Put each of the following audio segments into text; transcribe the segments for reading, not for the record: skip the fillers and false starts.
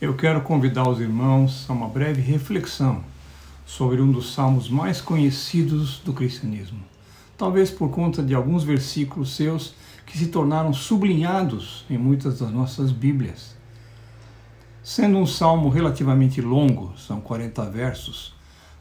Eu quero convidar os irmãos a uma breve reflexão sobre um dos salmos mais conhecidos do cristianismo. Talvez por conta de alguns versículos seus que se tornaram sublinhados em muitas das nossas Bíblias. Sendo um salmo relativamente longo, são 40 versos,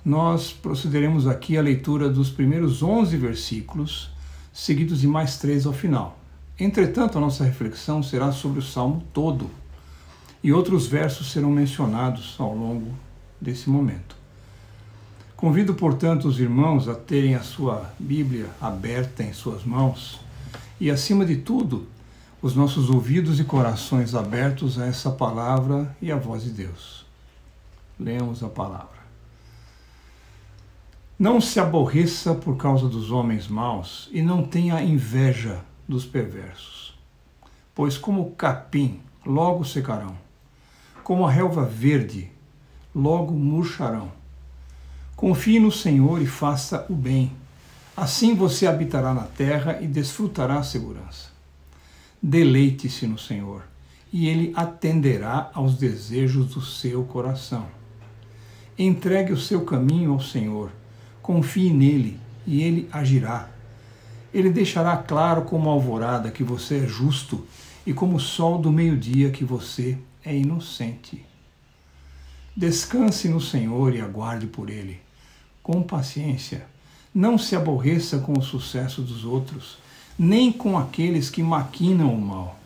nós procederemos aqui à leitura dos primeiros 11 versículos, seguidos de mais 3 ao final. Entretanto, a nossa reflexão será sobre o salmo todo, e outros versos serão mencionados ao longo desse momento. Convido, portanto, os irmãos a terem a sua Bíblia aberta em suas mãos e, acima de tudo, os nossos ouvidos e corações abertos a essa palavra e à voz de Deus. Leamos a palavra. Não se aborreça por causa dos homens maus e não tenha inveja dos perversos, pois como o capim logo secarão, como a relva verde logo murcharão. Confie no Senhor e faça o bem, assim você habitará na terra e desfrutará a segurança. Deleite-se no Senhor, e Ele atenderá aos desejos do seu coração. Entregue o seu caminho ao Senhor, confie nele, e Ele agirá. Ele deixará claro como a alvorada que você é justo, e como o sol do meio-dia que você é inocente. Descanse no Senhor e aguarde por Ele. Com paciência, não se aborreça com o sucesso dos outros, nem com aqueles que maquinam o mal.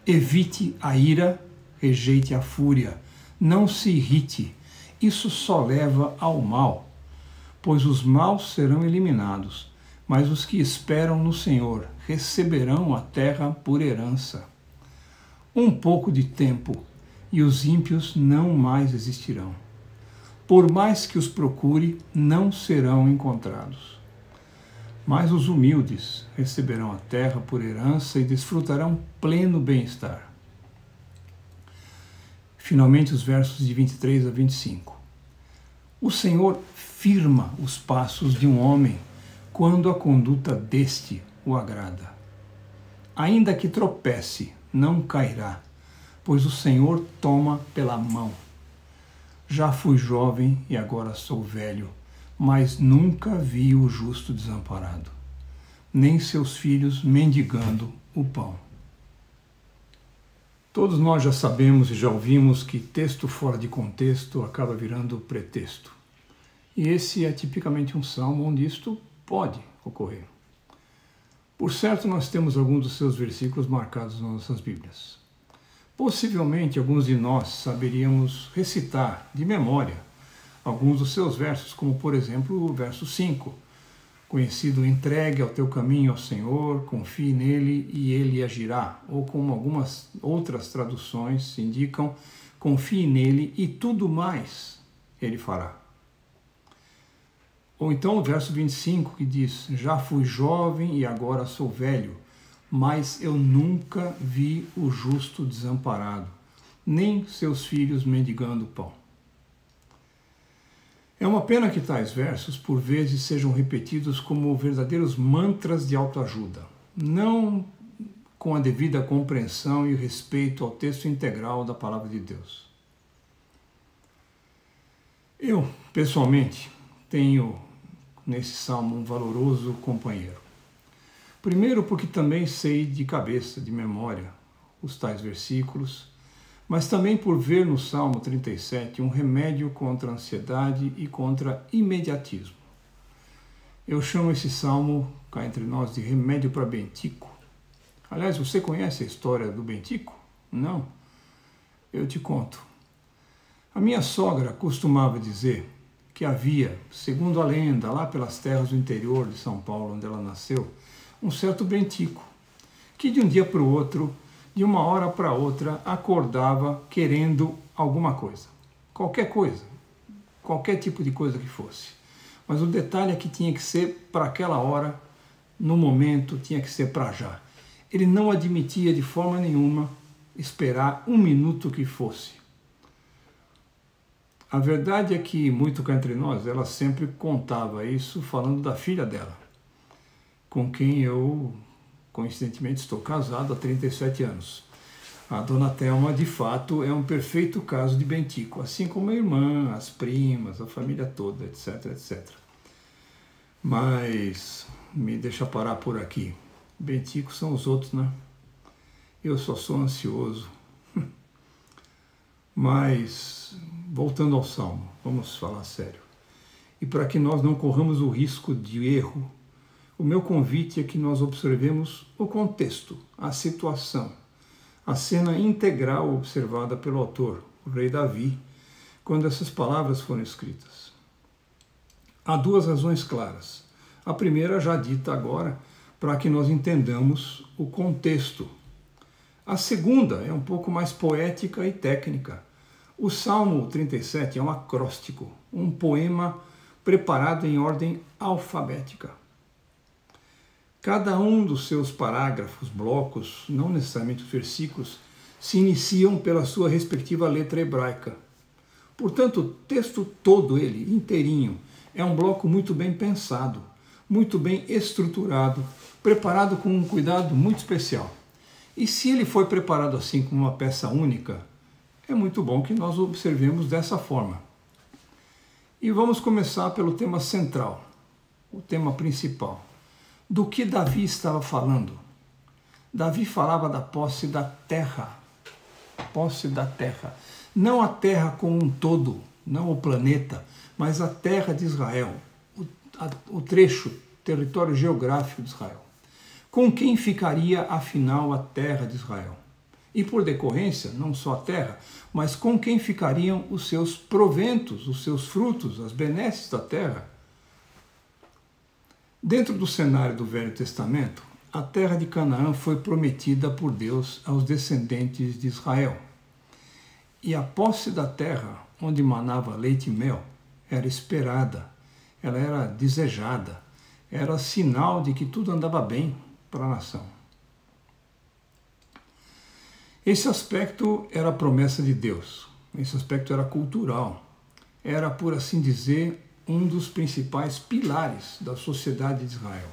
Evite a ira, rejeite a fúria, não se irrite, isso só leva ao mal, pois os maus serão eliminados, mas os que esperam no Senhor receberão a terra por herança. Um pouco de tempo, e os ímpios não mais existirão. Por mais que os procure, não serão encontrados. Mas os humildes receberão a terra por herança e desfrutarão pleno bem-estar. Finalmente, os versos de 23 a 25. O Senhor firma os passos de um homem quando a conduta deste o agrada. Ainda que tropece, não cairá, pois o Senhor toma pela mão. Já fui jovem e agora sou velho, mas nunca vi o justo desamparado, nem seus filhos mendigando o pão. Todos nós já sabemos e já ouvimos que texto fora de contexto acaba virando pretexto. E esse é tipicamente um salmo onde isto pode ocorrer. Por certo, nós temos alguns dos seus versículos marcados nas nossas Bíblias. Possivelmente, alguns de nós saberíamos recitar de memória alguns dos seus versos, como, por exemplo, o verso 5, conhecido: entregue ao teu caminho ao Senhor, confie nele e ele agirá, ou como algumas outras traduções indicam, confie nele e tudo mais ele fará. Ou então o verso 25, que diz: já fui jovem e agora sou velho, mas eu nunca vi o justo desamparado, nem seus filhos mendigando pão. É uma pena que tais versos, por vezes, sejam repetidos como verdadeiros mantras de autoajuda, não com a devida compreensão e respeito ao texto integral da Palavra de Deus. Eu, pessoalmente, tenho nesse salmo um valoroso companheiro. Primeiro, porque também sei de cabeça, de memória, os tais versículos, mas também por ver no Salmo 37 um remédio contra a ansiedade e contra imediatismo. Eu chamo esse salmo, cá entre nós, de remédio para Bentico. Aliás, você conhece a história do Bentico? Não? Eu te conto. A minha sogra costumava dizer que havia, segundo a lenda, lá pelas terras do interior de São Paulo, onde ela nasceu, um certo Bentico, que de um dia para o outro, de uma hora para outra, acordava querendo alguma coisa. Qualquer coisa. Qualquer tipo de coisa que fosse. Mas o detalhe é que tinha que ser para aquela hora, no momento, tinha que ser para já. Ele não admitia de forma nenhuma esperar um minuto que fosse. A verdade é que, muito cá entre nós, ela sempre contava isso falando da filha dela, com quem eu, coincidentemente, estou casado há 37 anos. A dona Thelma, de fato, é um perfeito caso de Bentico, assim como a irmã, as primas, a família toda, etc, etc. Mas me deixa parar por aqui. Bentico são os outros, né? Eu só sou ansioso. Mas, voltando ao Salmo, vamos falar sério. E para que nós não corramos o risco de erro, o meu convite é que nós observemos o contexto, a situação, a cena integral observada pelo autor, o rei Davi, quando essas palavras foram escritas. Há duas razões claras. A primeira, já dita agora, para que nós entendamos o contexto. A segunda é um pouco mais poética e técnica. O Salmo 37 é um acróstico, um poema preparado em ordem alfabética. Cada um dos seus parágrafos, blocos, não necessariamente os versículos, se iniciam pela sua respectiva letra hebraica. Portanto, o texto todo ele, inteirinho, é um bloco muito bem pensado, muito bem estruturado, preparado com um cuidado muito especial. E se ele foi preparado assim como uma peça única, é muito bom que nós observemos dessa forma. E vamos começar pelo tema central, o tema principal. Do que Davi estava falando? Davi falava da posse da terra. Posse da terra. Não a terra como um todo, não o planeta, mas a terra de Israel, o trecho, território geográfico de Israel. Com quem ficaria, afinal, a terra de Israel? E, por decorrência, não só a terra, mas com quem ficariam os seus proventos, os seus frutos, as benesses da terra? Dentro do cenário do Velho Testamento, a terra de Canaã foi prometida por Deus aos descendentes de Israel. E a posse da terra, onde manava leite e mel, era esperada, ela era desejada, era sinal de que tudo andava bem para a nação. Esse aspecto era a promessa de Deus, esse aspecto era cultural, era, por assim dizer, um dos principais pilares da sociedade de Israel.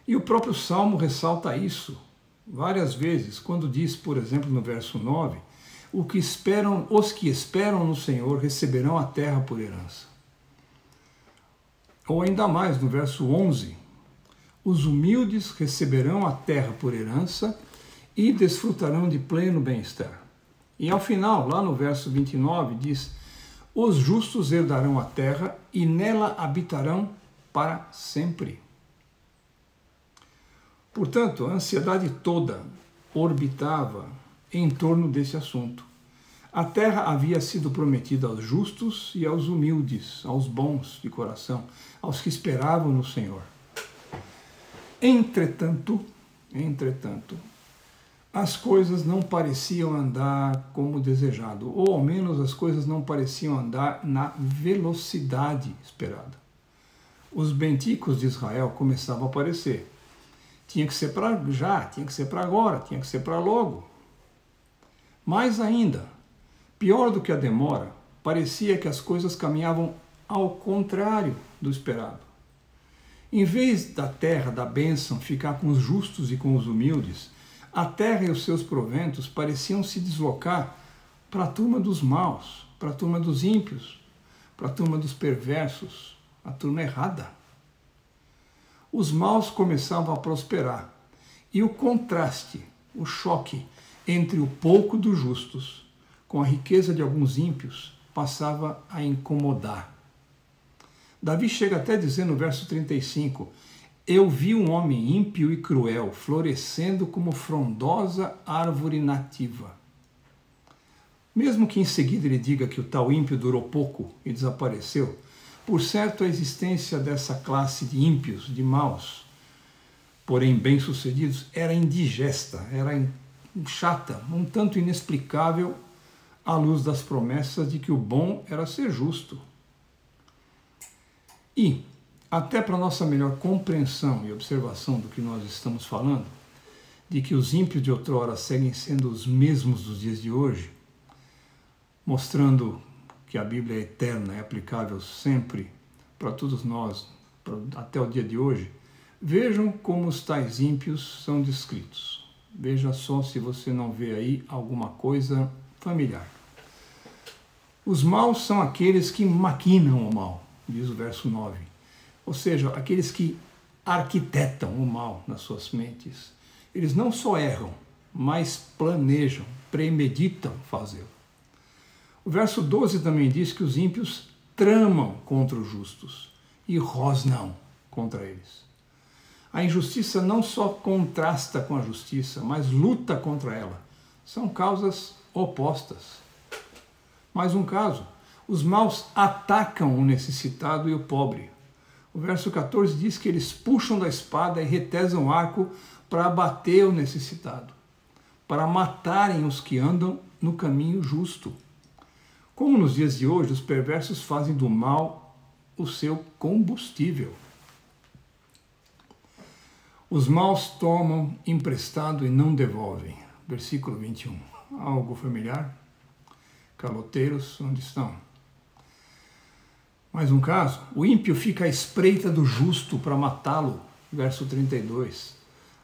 E o próprio Salmo ressalta isso várias vezes, quando diz, por exemplo, no verso 9, os que esperam no Senhor receberão a terra por herança. Ou ainda mais, no verso 11, os humildes receberão a terra por herança e desfrutarão de pleno bem-estar. E ao final, lá no verso 29, diz: os justos herdarão a terra e nela habitarão para sempre. Portanto, a ansiedade toda orbitava em torno desse assunto. A terra havia sido prometida aos justos e aos humildes, aos bons de coração, aos que esperavam no Senhor. Entretanto, as coisas não pareciam andar como desejado, ou ao menos as coisas não pareciam andar na velocidade esperada. Os benticos de Israel começavam a aparecer. Tinha que ser para já, tinha que ser para agora, tinha que ser para logo. Mais ainda, pior do que a demora, parecia que as coisas caminhavam ao contrário do esperado. Em vez da terra, da bênção, ficar com os justos e com os humildes, a terra e os seus proventos pareciam se deslocar para a turma dos maus, para a turma dos ímpios, para a turma dos perversos, a turma errada. Os maus começavam a prosperar e o contraste, o choque entre o pouco dos justos com a riqueza de alguns ímpios passava a incomodar. Davi chega até a dizer no verso 35, eu vi um homem ímpio e cruel, florescendo como frondosa árvore nativa. Mesmo que em seguida ele diga que o tal ímpio durou pouco e desapareceu, por certo a existência dessa classe de ímpios, de maus, porém bem-sucedidos, era indigesta, era chata, um tanto inexplicável à luz das promessas de que o bom era ser justo. E, até para nossa melhor compreensão e observação do que nós estamos falando, de que os ímpios de outrora seguem sendo os mesmos dos dias de hoje, mostrando que a Bíblia é eterna, é aplicável sempre para todos nós, até o dia de hoje, vejam como os tais ímpios são descritos. Veja só se você não vê aí alguma coisa familiar. Os maus são aqueles que maquinam o mal, diz o verso 9. Ou seja, aqueles que arquitetam o mal nas suas mentes. Eles não só erram, mas planejam, premeditam fazê-lo. O verso 12 também diz que os ímpios tramam contra os justos e rosnam contra eles. A injustiça não só contrasta com a justiça, mas luta contra ela. São causas opostas. Mais um caso, os maus atacam o necessitado e o pobre. O verso 14 diz que eles puxam da espada e retesam o arco para abater o necessitado, para matarem os que andam no caminho justo. Como nos dias de hoje, os perversos fazem do mal o seu combustível. Os maus tomam emprestado e não devolvem. Versículo 21. Algo familiar? Caloteiros, onde estão? Mais um caso. O ímpio fica à espreita do justo para matá-lo. Verso 32.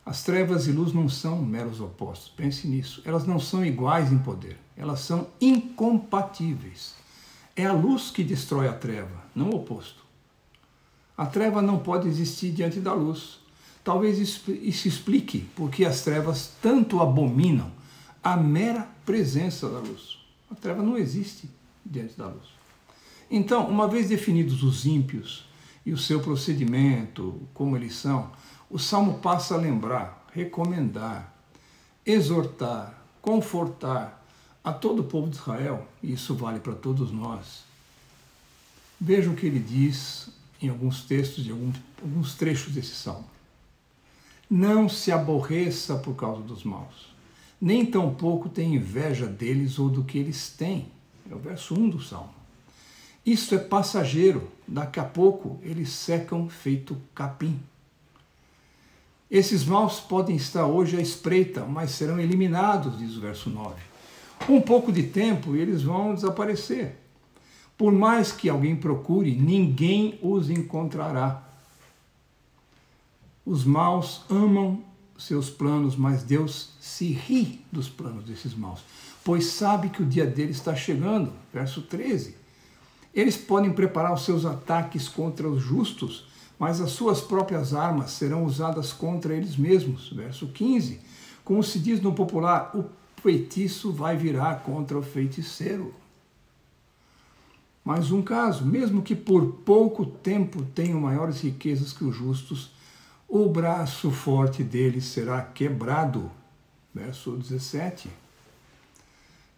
As trevas e luz não são meros opostos. Pense nisso. Elas não são iguais em poder. Elas são incompatíveis. É a luz que destrói a treva, não o oposto. A treva não pode existir diante da luz. Talvez isso explique porque as trevas tanto abominam a mera presença da luz. A treva não existe diante da luz. Então, uma vez definidos os ímpios e o seu procedimento, como eles são, o Salmo passa a lembrar, recomendar, exortar, confortar a todo o povo de Israel, e isso vale para todos nós. Veja o que ele diz em alguns textos, de alguns trechos desse Salmo. Não se aborreça por causa dos maus, nem tampouco tenha inveja deles ou do que eles têm. É o verso 1 do Salmo. Isso é passageiro, daqui a pouco eles secam feito capim. Esses maus podem estar hoje à espreita, mas serão eliminados, diz o verso 9. Um pouco de tempo e eles vão desaparecer. Por mais que alguém procure, ninguém os encontrará. Os maus amam seus planos, mas Deus se ri dos planos desses maus, pois sabe que o dia deles está chegando. Verso 13. Eles podem preparar os seus ataques contra os justos, mas as suas próprias armas serão usadas contra eles mesmos. Verso 15. Como se diz no popular, o feitiço vai virar contra o feiticeiro. Mais um caso, mesmo que por pouco tempo tenham maiores riquezas que os justos, o braço forte deles será quebrado. Verso 17.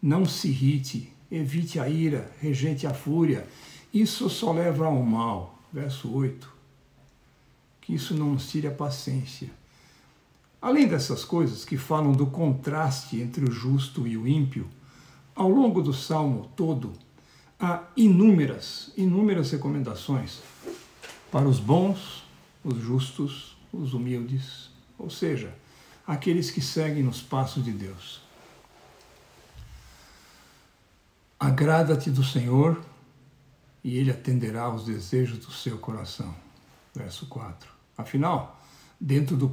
Não se irrite, evite a ira, rejeite a fúria. Isso só leva ao mal. Verso 8. Que isso não nos tire a paciência. Além dessas coisas que falam do contraste entre o justo e o ímpio, ao longo do Salmo todo, há inúmeras recomendações para os bons, os justos, os humildes, ou seja, aqueles que seguem nos passos de Deus. Agrada-te do Senhor e Ele atenderá aos desejos do seu coração. Verso 4. Afinal, dentro do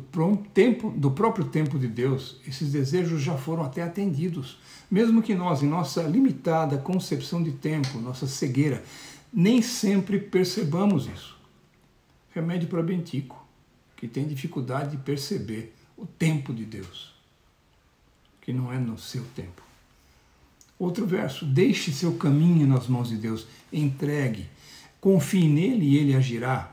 próprio tempo de Deus, esses desejos já foram até atendidos. Mesmo que nós, em nossa limitada concepção de tempo, nossa cegueira, nem sempre percebamos isso. Remédio para Bentico, que tem dificuldade de perceber o tempo de Deus, que não é no seu tempo. Outro verso, deixe seu caminho nas mãos de Deus, entregue, confie nele e ele agirá.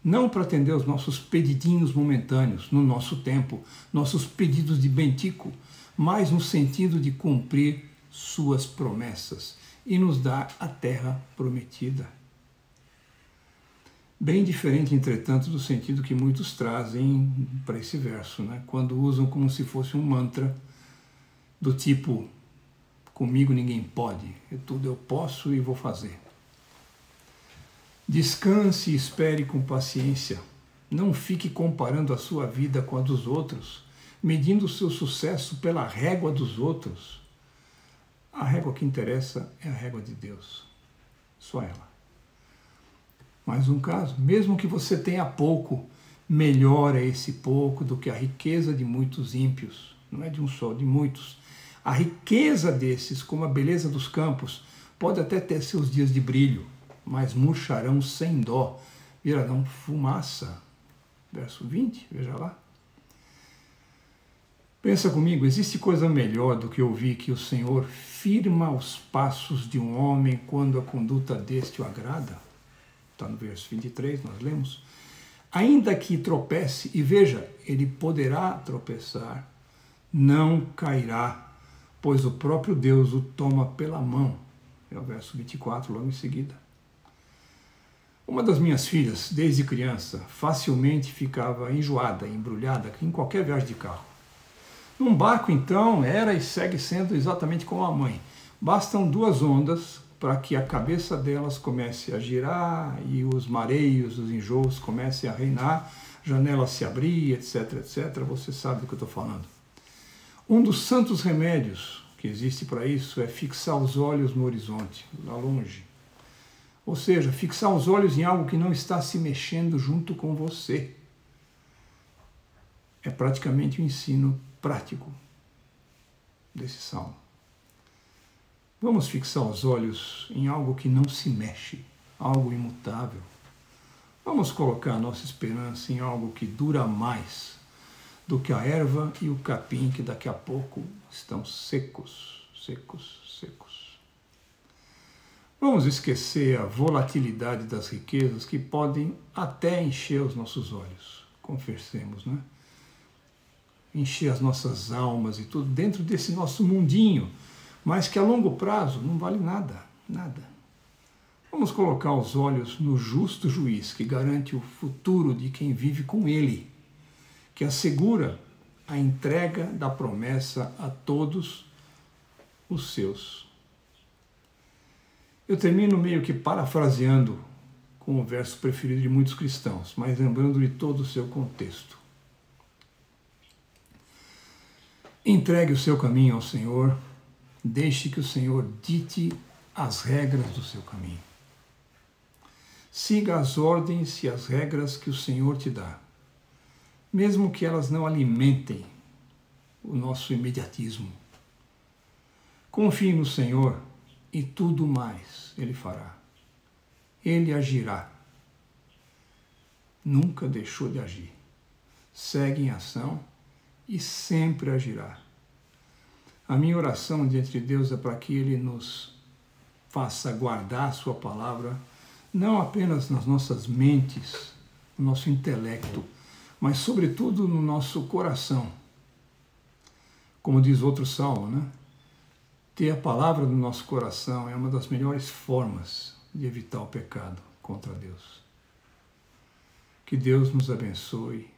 Não para atender os nossos pedidinhos momentâneos, no nosso tempo, nossos pedidos de Bentico, mas no sentido de cumprir suas promessas e nos dar a terra prometida. Bem diferente, entretanto, do sentido que muitos trazem para esse verso, né? Quando usam como se fosse um mantra do tipo, comigo ninguém pode, tudo eu posso e vou fazer. Descanse e espere com paciência. Não fique comparando a sua vida com a dos outros, medindo o seu sucesso pela régua dos outros. A régua que interessa é a régua de Deus. Só ela. Mais um caso, mesmo que você tenha pouco, melhor é esse pouco do que a riqueza de muitos ímpios. Não é de um só, de muitos. A riqueza desses, como a beleza dos campos, pode até ter seus dias de brilho, mas murcharão sem dó, virarão fumaça. Verso 20, veja lá. Pensa comigo, existe coisa melhor do que ouvir que o Senhor firma os passos de um homem quando a conduta deste o agrada? Está no verso 23, nós lemos. Ainda que tropece, e veja, ele poderá tropeçar, não cairá, pois o próprio Deus o toma pela mão. É o verso 24, logo em seguida. Uma das minhas filhas, desde criança, facilmente ficava enjoada, embrulhada em qualquer viagem de carro. Num barco, então, era e segue sendo exatamente como a mãe. Bastam 2 ondas para que a cabeça delas comece a girar e os mareios, os enjoos comecem a reinar, janela se abrir, etc, etc. Você sabe do que eu estou falando. Um dos santos remédios que existe para isso é fixar os olhos no horizonte, lá longe. Ou seja, fixar os olhos em algo que não está se mexendo junto com você. É praticamente o ensino prático desse salmo. Vamos fixar os olhos em algo que não se mexe, algo imutável. Vamos colocar a nossa esperança em algo que dura mais do que a erva e o capim que daqui a pouco estão secos, secos, secos. Vamos esquecer a volatilidade das riquezas que podem até encher os nossos olhos. Confessemos, né? Encher as nossas almas e tudo dentro desse nosso mundinho, mas que a longo prazo não vale nada, nada. Vamos colocar os olhos no justo juiz que garante o futuro de quem vive com ele, que assegura a entrega da promessa a todos os seus. Eu termino meio que parafraseando com o verso preferido de muitos cristãos, mas lembrando de todo o seu contexto. Entregue o seu caminho ao Senhor, deixe que o Senhor dite as regras do seu caminho. Siga as ordens e as regras que o Senhor te dá, mesmo que elas não alimentem o nosso imediatismo. Confie no Senhor e tudo mais Ele fará. Ele agirá. Nunca deixou de agir. Segue em ação e sempre agirá. A minha oração diante de Deus é para que Ele nos faça guardar a sua palavra, não apenas nas nossas mentes, no nosso intelecto, mas sobretudo no nosso coração. Como diz outro salmo, né? Ter a palavra no nosso coração é uma das melhores formas de evitar o pecado contra Deus. Que Deus nos abençoe